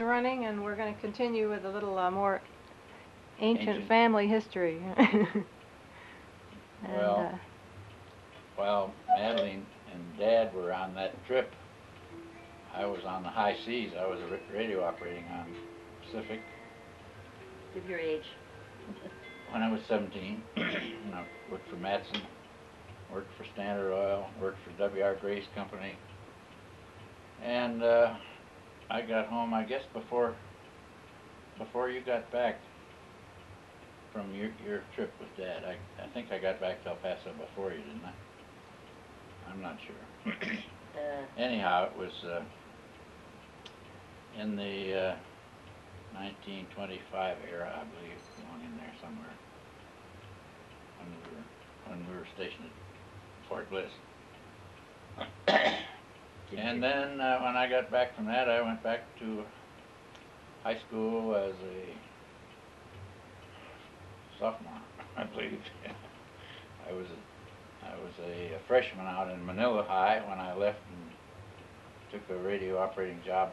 Running, and we're going to continue with a little more ancient Ancient. family history. and Well, while Madeline and Dad were on that trip, I was on the high seas. I was radio operating on Pacific Give your age. when I was 17. I worked for Matson, worked for Standard Oil, worked for W.R. Grace Company, and I got home, I guess, before you got back from your trip with Dad. I think I got back to El Paso before you, didn't I? I'm not sure. Anyhow, it was in the 1925 era, I believe, along in there somewhere, when we were stationed at Fort Bliss. And then when I got back from that, I went back to high school as a sophomore, I believe. I was a freshman out in Manila High when I left and took a radio operating job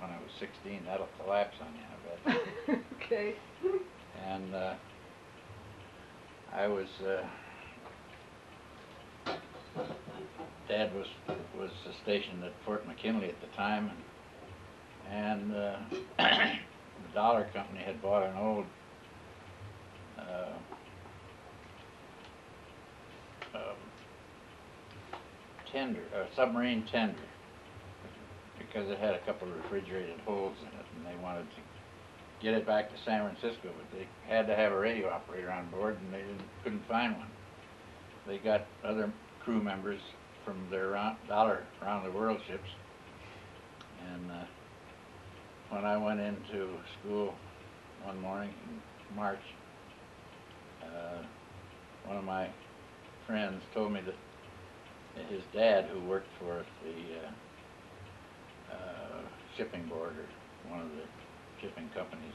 when I was 16. That'll collapse on you, I bet. Okay. And I was Dad was stationed at Fort McKinley at the time, and the Dollar Company had bought an old submarine tender, because it had a couple of refrigerated holes in it, and they wanted to get it back to San Francisco, but they had to have a radio operator on board, and they couldn't find one. They got other crew members from their Dollar Around the World ships, and when I went into school one morning in March, one of my friends told me that his dad, who worked for the shipping board or one of the shipping companies,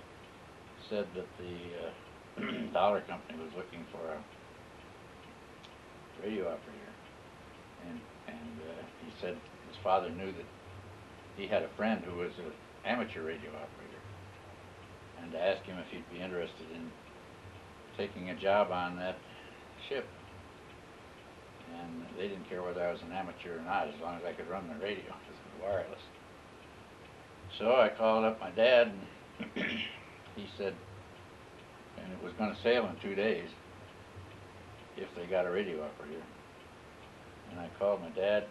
said that the Dollar Company was looking for a radio operator, and he said his father knew that he had a friend who was an amateur radio operator, and to ask him if he'd be interested in taking a job on that ship. And they didn't care whether I was an amateur or not, as long as I could run the radio, because it was wireless. So I called up my dad, and he said, and it was going to sail in 2 days if they got a radio operator. And I called my dad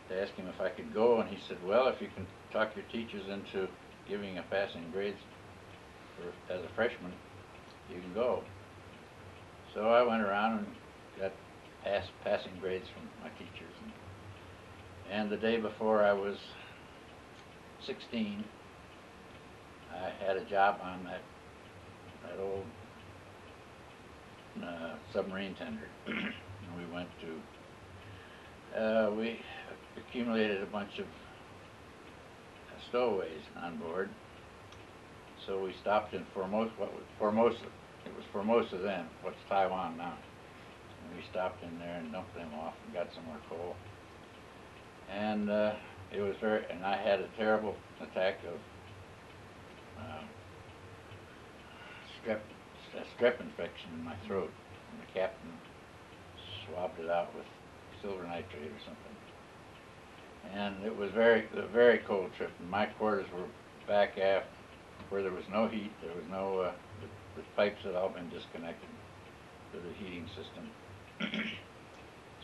to ask him if I could go, and he said, well, if you can talk your teachers into giving a passing grades as a freshman, you can go. So I went around and got passing grades from my teachers. And the day before I was 16, I had a job on that old submarine tender. And we went to, we accumulated a bunch of stowaways on board. So we stopped in Formosa, it was Formosa then, what's Taiwan now. And we stopped in there and dumped them off and got some more coal. And it was and I had a terrible attack of strep infection in my throat. And the captain swabbed it out with silver nitrate or something. And it was a very cold trip. And my quarters were back aft where there was no heat. There was no, the pipes had all been disconnected to the heating system.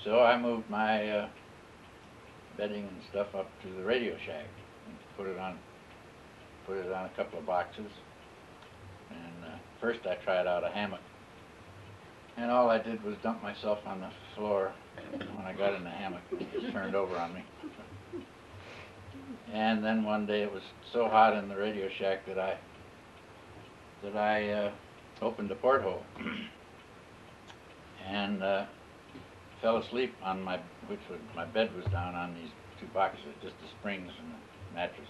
So I moved my bedding and stuff up to the radio shack and put it on a couple of boxes. And first I tried out a hammock, and all I did was dump myself on the floor. When I got in the hammock, it just turned over on me. And then one day it was so hot in the radio shack that I opened the porthole and fell asleep on my bed was down on these two boxes, just the springs and the mattress.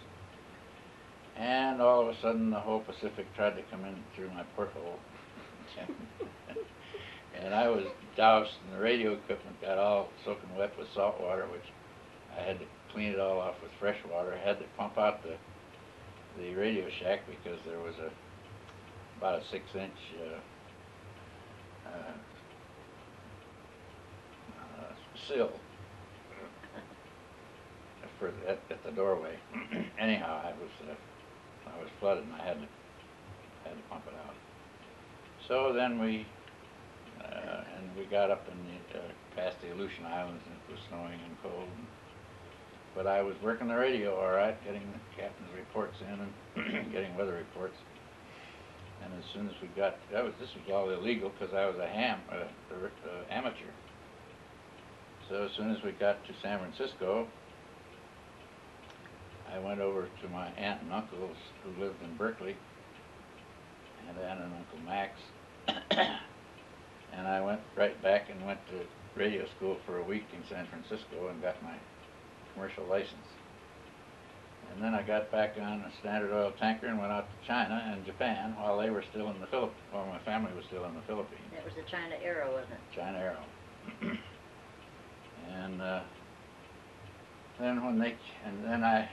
And all of a sudden the whole Pacific tried to come in through my porthole. And I was doused, and the radio equipment got all soaking wet with salt water, which I had to clean it all off with fresh water. I had to pump out the the Radio Shack because there was about a 6-inch sill at the doorway. Anyhow, I was flooded and I had to pump it out. So then we got up in past the Aleutian Islands, and it was snowing and cold. But I was working the radio all right, getting the captain's reports in and getting weather reports. And as soon as we got, this was all illegal because I was amateur. So as soon as we got to San Francisco, I went over to my aunt and uncles who lived in Berkeley, and Aunt and Uncle Max, and I went right back and went to radio school for a week in San Francisco and got my commercial license. And then I got back on a Standard Oil tanker and went out to China and Japan while they were still in the Philippines, while my family was still in the Philippines. That was the China Arrow, wasn't it? China Arrow. And then I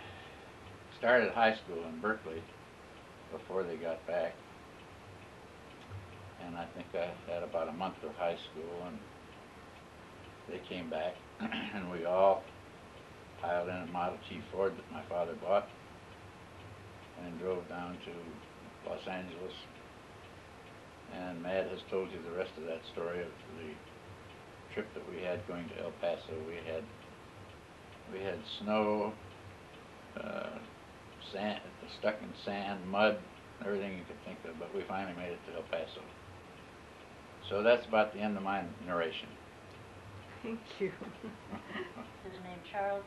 started high school in Berkeley before they got back. And I think I had about a month of high school, and they came back, and we all piled in a Model T Ford that my father bought and drove down to Los Angeles. And Mad has told you the rest of that story of the trip that we had going to El Paso. We had snow, sand, stuck in sand, mud, everything you could think of, but we finally made it to El Paso. So that's about the end of my narration. Thank you. His name Charlie